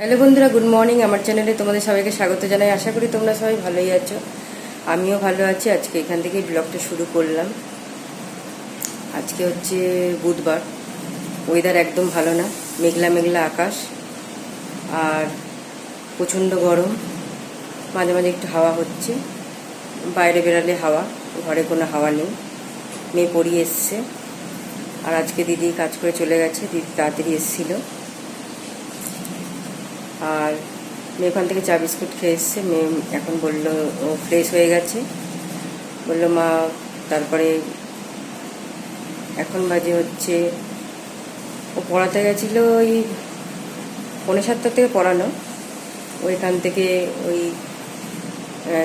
Hello বন্ধুরা, good morning. আমার চ্যানেলে তোমাদের সবাইকে স্বাগত জানাই। আশা করি তোমরা সবাই ভালোই আছো, আমিও ভালো আছি। আজকে এখান থেকেই ব্লগটা শুরু করলাম। আজকে হচ্ছে বুধবার, ওয়েদার একদম ভালো না, মেঘলা মেঘলা আকাশ আর প্রচণ্ড গরম। মাঝে মাঝে একটু হাওয়া হচ্ছে, বাইরে বেরালে হাওয়া, ঘরে কোনো হাওয়া নেই। মেয়ে পড়িয়ে এসছে আর আজকে দিদি কাজ করে চলে গেছে, দিদি তাড়াতাড়ি এসেছিলো। আর মেয়ে ওখান থেকে চা বিস্কুট খেয়ে এসছে। মেয়ে এখন বললো ও ফ্রেশ হয়ে গেছে, বললো মা। তারপরে এখন বাজে হচ্ছে, ও পড়াতে গেছিলো ওই 7:45 থেকে পড়ানো, ওইখান থেকে ওই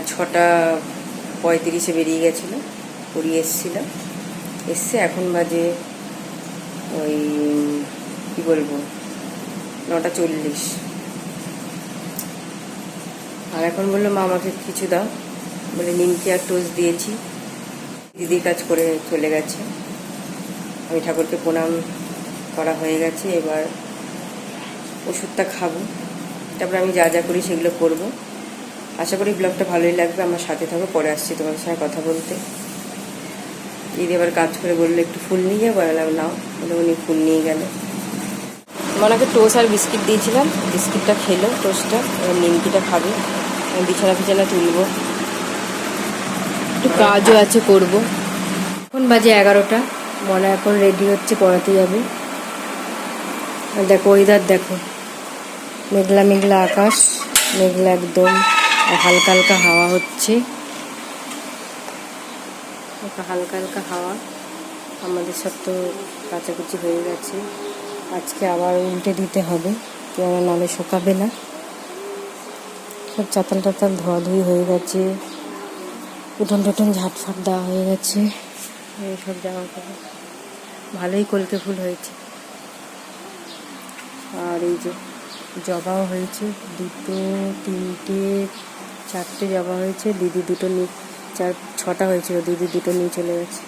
6:35 বেরিয়ে গেছিলো, পড়িয়ে এসছে। এখন বাজে ওই কী বলবো 9:40। আর এখন বললো মা আমাকে কিছু দাও, বলে নিমকি আর টোস্ট দিয়েছি। দিদি কাজ করে চলে গেছে, আমি ঠাকুরকে প্রণাম করা হয়ে গেছে। এবার ওষুধটা খাবো, তারপরে আমি যা যা করি সেগুলো করব। আশা করি ব্লগটা ভালোই লাগবে, আমার সাথে থাকো। পরে আসছি তোমাদের সঙ্গে কথা বলতে। দিদি আবার কাজ করে বললো একটু ফুল নিয়ে যাবো, বললাম নাও, বলে উনি ফুল নিয়ে গেল। ওনাকে টোস্ট আর বিস্কিট দিয়েছিলাম, বিস্কিটটা খেলো, টোস্টটা। এবার নিমকিটা খাবে। বিছানা তুলবো, একটু কাজও আছে করব। এখন বাজে 11টা, মনে এখন রেডি হচ্ছে, পড়াতে যাবে। আর দেখো ওয়েদার দেখো, মেঘলা মেঘলা আকাশ, মেঘলা একদম, আর হালকা হালকা হাওয়া হচ্ছে, হালকা হালকা হাওয়া। আমাদের সব তো কাচাকুচি হয়ে গেছে, আজকে আবার উল্টে দিতে হবে, কেননা নাহলে শুকাবে না। সব চাতাল টাতাল ধোয়াধুয়ি হয়ে গেছে, উঠোন টুটন ঝাঁটফাট দেওয়া হয়ে গেছে। এইসব জামা কাপড় ভালোই কলকে ফুল হয়েছে। আর এই যে জবাও হয়েছে, 2, 3, 4টে জবা হয়েছে। দিদি 2টো নিয়ে, 6টা হয়েছিল, দিদি 2টো নিয়ে চলে গেছে।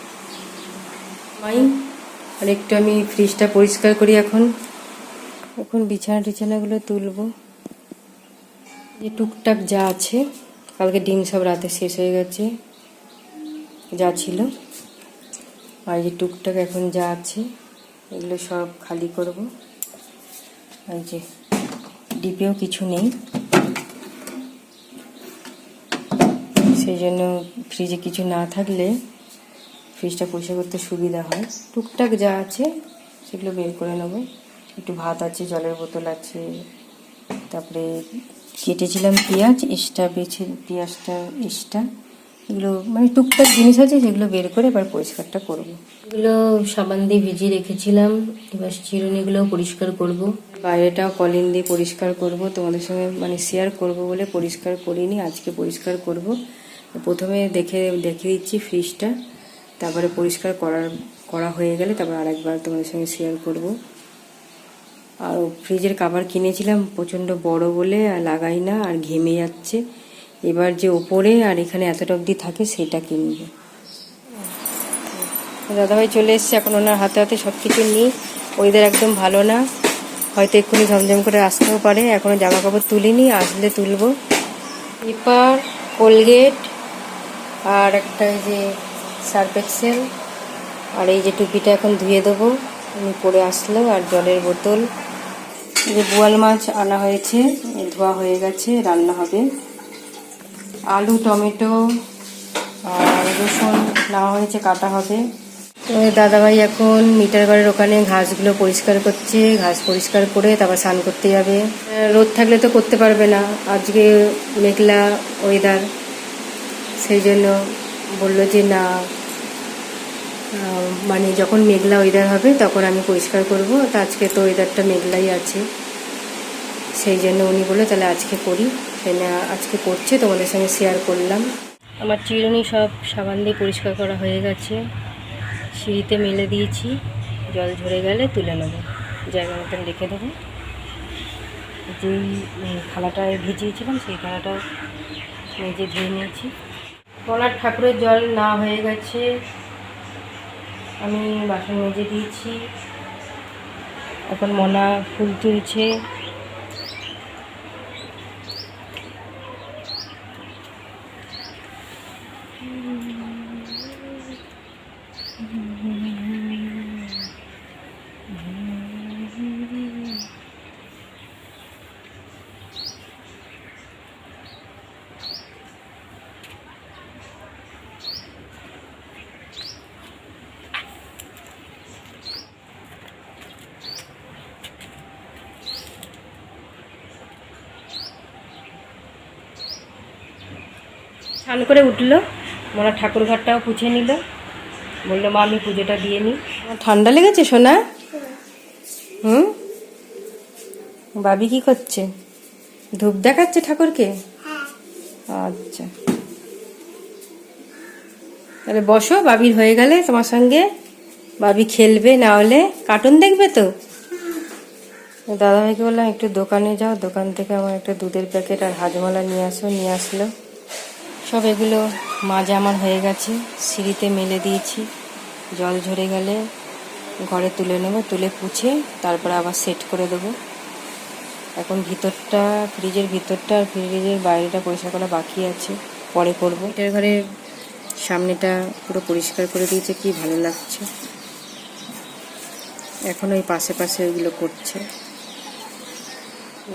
আর একটু আমি ফ্রিজটা পরিষ্কার করি। এখন বিছানাগুলো তুলবো, যে টুকটাক যা আছে। কালকে ডিম সব রাতে শেষ হয়ে গেছে যা ছিল, আর যে টুকটাক এখন যা আছে এগুলো সব খালি করব। এই যে ডিপেও কিছু নেই, সেই জন্য ফ্রিজে কিছু না থাকলে ফ্রিজটা পরিষ্কার করতে সুবিধা হয়। টুকটাক যা আছে সেগুলো বের করে নেব। একটু ভাত আছে, জলের বোতল আছে, তারপরে কেটেছিলাম পেঁয়াজ, পেঁয়াজটা এগুলো মানে টুকটাক জিনিস আছে, সেগুলো বের করে এবার পরিষ্কারটা করব। এগুলো সাবান দিয়ে ভিজিয়ে রেখেছিলাম, এবার চিরুনিগুলোও পরিষ্কার করব। বাইরেটাও কলিন দিয়ে পরিষ্কার করব, তোমাদের সঙ্গে মানে শেয়ার করব বলে পরিষ্কার করিনি, আজকে পরিষ্কার করব। প্রথমে দেখে দিচ্ছি ফ্রিজটা, তারপরে পরিষ্কার করা হয়ে গেলে তারপর আরেকবার তোমাদের সঙ্গে শেয়ার করব। আর ফ্রিজের কভার কিনেছিলাম, প্রচণ্ড বড় বলে আর লাগাই না, আর ঘেমে যাচ্ছে। এবার যে ওপরে আর এখানে এতটা অবধি থাকে সেটা কিনবো। দাদাভাই চলে এসছে, এখন ওনার হাতে হাতে সব কিছু নিই। ওয়েদার একদম ভালো না, হয়তো এক্ষুনি ঝমঝম করে আসতেও পারে। এখনও জামা কাপড় তুলিনি, আসলে তুলবো। পেপার, কোলগেট, আর একটা এই যে সার্ফ এক্সেল, আর এই যে টুপিটা এখন ধুয়ে দেবো উনি পরে আসলো। আর জলের বোতল, যে বোয়াল মাছ আনা হয়েছে, ধোয়া হয়ে গেছে, রান্না হবে। আলু, টমেটো আর রসুন নেওয়া হয়েছে, কাটা হবে। দাদাভাই এখন মিটার ঘরের ওখানে ঘাসগুলো পরিষ্কার করছে, ঘাস পরিষ্কার করে তারপর স্নান করতে যাবে। রোদ থাকলে তো করতে পারবে না, আজকে মেঘলা ওয়েদার, সেই জন্য বললো যে না, মানে যখন মেঘলা ওয়েদার হবে তখন আমি পরিষ্কার করব। তা আজকে তো ওয়েদারটা মেঘলাই আছে, সেই জন্য উনি বললো তাহলে আজকে করি। সেই না আজকে করছে, তোমাদের সঙ্গে শেয়ার করলাম। আমার চিরুনি সব সাবান দিয়ে পরিষ্কার করা হয়ে গেছে, সিঁড়িতে মেলে দিয়েছি, জল ঝরে গেলে তুলে নেব, জায়গা মতন রেখে দেবো। যেই থালাটায় ভিজিয়েছিলাম সেই থালাটা মেজে ধুয়ে নিয়েছি। ওনার ঠাকুরের জল না হয়ে গেছে, আমি বাসন মেজে দিয়েছি। এখন মনা ফুল তুলছে, স্নান করে উঠলো, মনে ঠাকুর ঘরটাও পুছে নিল, বললো মা আমি পুজোটা দিয়ে নিই। ঠান্ডা লেগেছে সোনা? হুম, বাবি কি করছে? ধূপ দেখাচ্ছে ঠাকুরকে? আচ্ছা, তাহলে বসো, বাবির হয়ে গেলে তোমার সঙ্গে বাবি খেলবে, না হলে কার্টুন দেখবে তো। দাদাভাইকে বললাম একটু দোকানে যাও, দোকান থেকে আমার একটা দুধের প্যাকেট আর হাজমালা নিয়ে আসো, নিয়ে আসলো। সব এগুলো মাজা আমার হয়ে গেছে, সিঁড়িতে মেলে দিয়েছি, জল ঝরে গেলে ঘরে তুলে নেবো, তুলে পুছে তারপরে আবার সেট করে দেবো। এখন ভিতরটা, ফ্রিজের ভিতরটা আর ফ্রিজের বাইরেটা পরিষ্কার করা বাকি আছে, পরে করবো। এটার ঘরে সামনেটা পুরো পরিষ্কার করে দিয়েছে, কি ভালো লাগছে। এখন ওই পাশে পাশে ওইগুলো করছে।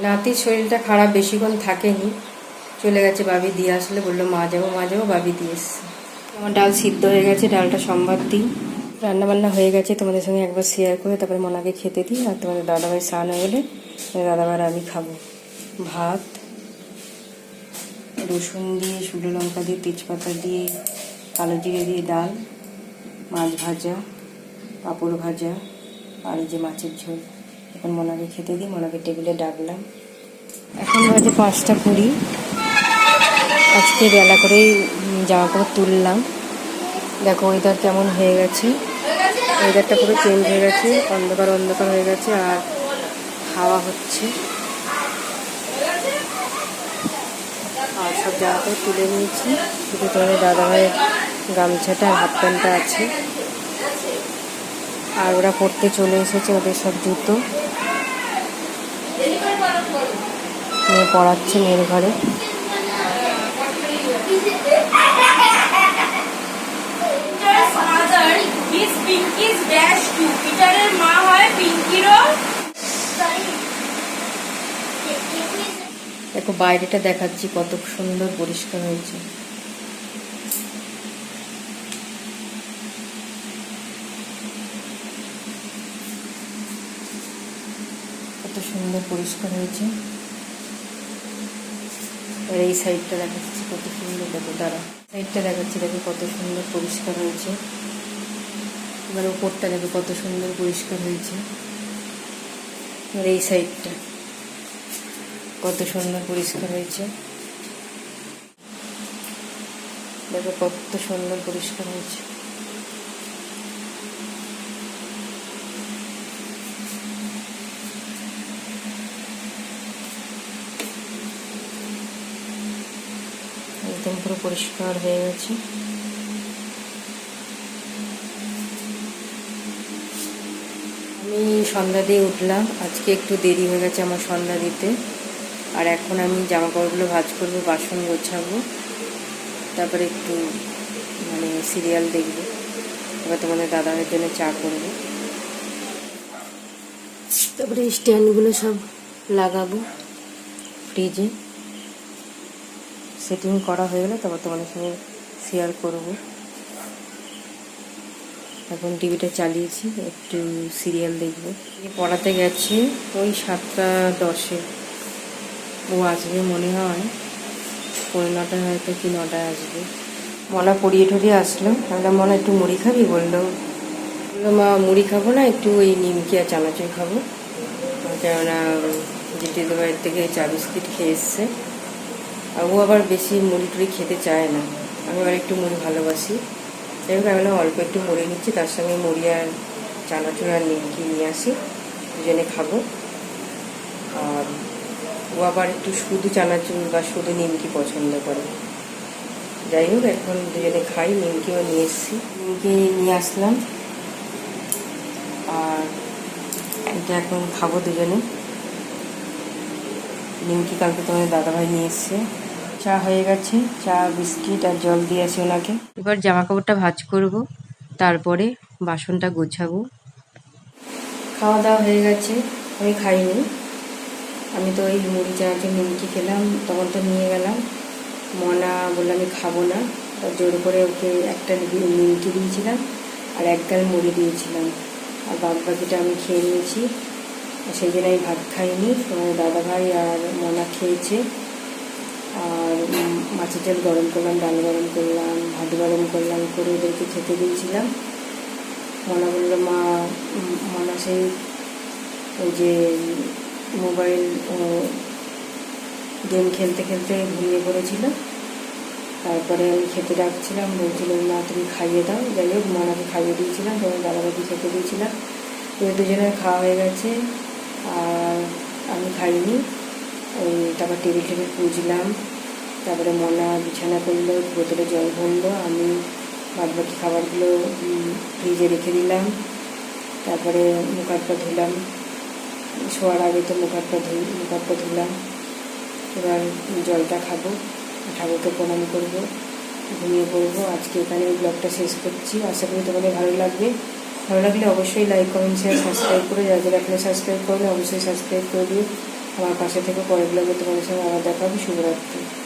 নাতির শরীরটা খারাপ, বেশিক্ষণ থাকেনি, চলে গেছে। বাবি দিয়ে আসলে বললো মা যাবো মা যাবো, বাবি দিয়ে এসছে। আমার ডাল সিদ্ধ হয়ে গেছে, ডালটা সোমবার দিই। রান্নাবান্না হয়ে গেছে, তোমাদের সঙ্গে একবার শেয়ার করে তারপরে মনাকে খেতে দিই। আর তোমাদের দাদাভাই স্নান হয়ে গেলে দাদাভাই আর আমি খাবো। ভাত, রসুন দিয়ে, শুকনো লঙ্কা দিয়ে, তেজপাতা দিয়ে, কালো জিরে দিয়ে ডাল, মাছ ভাজা, পাঁপড় ভাজা, আর এই যে মাছের ঝোল। এখন মনাকে খেতে দিই, মনাকে টেবিলে ডাকলাম। এখন বাজে 5টা 20। আজকে বেলা করেই জামা কাপড় তুললাম। দেখো ওয়েদার কেমন হয়ে গেছে, ওয়েদারটা পুরো চেঞ্জ হয়ে গেছে, অন্ধকার অন্ধকার হয়ে গেছে আর হাওয়া হচ্ছে। আর সব জামা কাপড় তুলে নিয়েছি, শুধু তোমাদের দাদাভাইয়ের গামছাটা আর হাফ প্যান্টটা আছে। আর ওরা পড়তে চলে এসেছে, ওদের সব জুতো মেয়ে পড়াচ্ছে মেয়ের ঘরে। দেখো বাইরেটা দেখাচ্ছি কত সুন্দর পরিষ্কার হয়েছে। কত সুন্দর পরিষ্কার হয়েছে। আর এই সাইডটা দেখাচ্ছি কত সুন্দর, দেখো দাঁড়া, সাইডটা দেখাচ্ছি, দেখো কত সুন্দর পরিষ্কার হয়েছে। এবার ওপরটা দেখো কত সুন্দর পরিষ্কার হয়েছে। আর এই সাইডটা কত সুন্দর পরিষ্কার হয়েছে, দেখো কত সুন্দর পরিষ্কার হয়েছে। একদম পুরো পরিষ্কার হয়ে গেছে। আমি সন্ধ্যা দিয়ে উঠলাম, আজকে একটু দেরি হয়ে গেছে আমার সন্ধ্যা দিতে। আর এখন আমি জামা কাপড়গুলো ভাঁজ করবো, বাসন গোছাবো, তারপরে একটু সিরিয়াল দেখবো, এবার তোমাদের দাদাদের জন্য চা করবো, তারপরে স্ট্যান্ডগুলো সব লাগাবো ফ্রিজে। সেটিং করা হয়ে গেলে তারপর তোমাদের সঙ্গে শেয়ার করবো। এখন টিভিটা চালিয়েছি, একটু সিরিয়াল দেখবো। পড়াতে গেছে ওই 7টা 10-এ, ও আসবে মনে হয় 9:30 হয়তো, কি 9টায় আসবে। মনা পড়িয়ে ঠড়িয়ে আসলো, আমরা মনে একটু মুড়ি খাবি, বললো মা মুড়ি খাবো না, একটু ওই নিমকি আর চানাচুর খাবো, কেননা জেঠিদের বাড়ির থেকে চা বিস্কিট খেয়ে এসছে। আর ও আবার বেশি মুড়ি টুড়ি খেতে চায় না, আমি আবার একটু মুড়ি ভালোবাসি। যাই হোক আমি অল্প একটু মুড়ি নিচ্ছি, তার সঙ্গে মুড়ি আর চানাচুর আর নিমকি নিয়ে আসি, দুজনে খাবো। আর ও আবার একটু শুধু চানাচুর বা শুধু নিমকি পছন্দ করে। যাই হোক এখন দুজনে খাই, নিমকিও নিয়ে এসেছি, নিমকি নিয়ে আসলাম। আর এটা এখন খাবো দুজনে। নিমকি কালকে তোমাদের দাদাভাই নিয়ে এসছে। চা হয়ে গেছে, চা বিস্কিট আর জল দিয়ে আসি ওনাকে। এবার জামা কাপড়টা ভাঁজ করবো, তারপরে বাসনটা গোছাবো। খাওয়া দাওয়া হয়ে গেছে, আমি খাইনি, আমি তো ওই মুড়ি চানাচুর নিমকি খেলাম, তখন তো নিয়ে গেলাম। মনা বললো আমি খাবো না, জোর করে ওকে একটা নিমকি দিয়েছিলাম আর 1 গাল মুড়ি দিয়েছিলাম, আর বাদ বাকিটা আমি খেয়ে নিয়েছি। সেই জন্য আমি ভাত খাইনি, তোমার দাদাভাই আর মনা খেয়েছে। আর মাছের ঝোল গরম করলাম, ডাল গরম করলাম, ভাত গরম করলাম, করে ওদেরকে খেতে দিয়েছিলাম। মনা বললো মনা সেই ওই যে মোবাইল গেম খেলতে খেলতে ঘুমিয়ে পড়েছিল। তারপরে আমি খেতে ডাকছিলাম, বলছিল মা তুমি খাইয়ে দাও। যাই হোক মনাকে খাইয়ে দিয়েছিলাম, তোমার দাদাবাবু খেতে দিয়েছিলাম। ওই দুজনের খাওয়া হয়ে গেছে আর আমি খাইনি। তারপর টেবিল পুজলাম। তারপরে মনা বিছানা করলো, বোতলে জল ভরলো, আমি বাদবাকি খাবারগুলো ফ্রিজে রেখে দিলাম। তারপরে মুখ হাত পা ধুলাম, শোয়ার আগে তো মুখ হাত পা ধুলাম। এবার জলটা খাবো, ঠাকুরকে প্রণাম করবো, ঘুমিয়ে পড়বো। আজকে এখানে এই ব্লগটা শেষ করছি। আশা করি তোমাদের ভালো লাগবে। ভালো লাগলে অবশ্যই লাইক, কমেন্ট, শেয়ার, সাবস্ক্রাইব করে, যাদের এখনো সাবস্ক্রাইব করলে অবশ্যই সাবস্ক্রাইব করে দিও। আমার পাশে থেকে পরের ব্লগে তোমাদের সঙ্গে আবার দেখা হবে। শুভরাত্রি।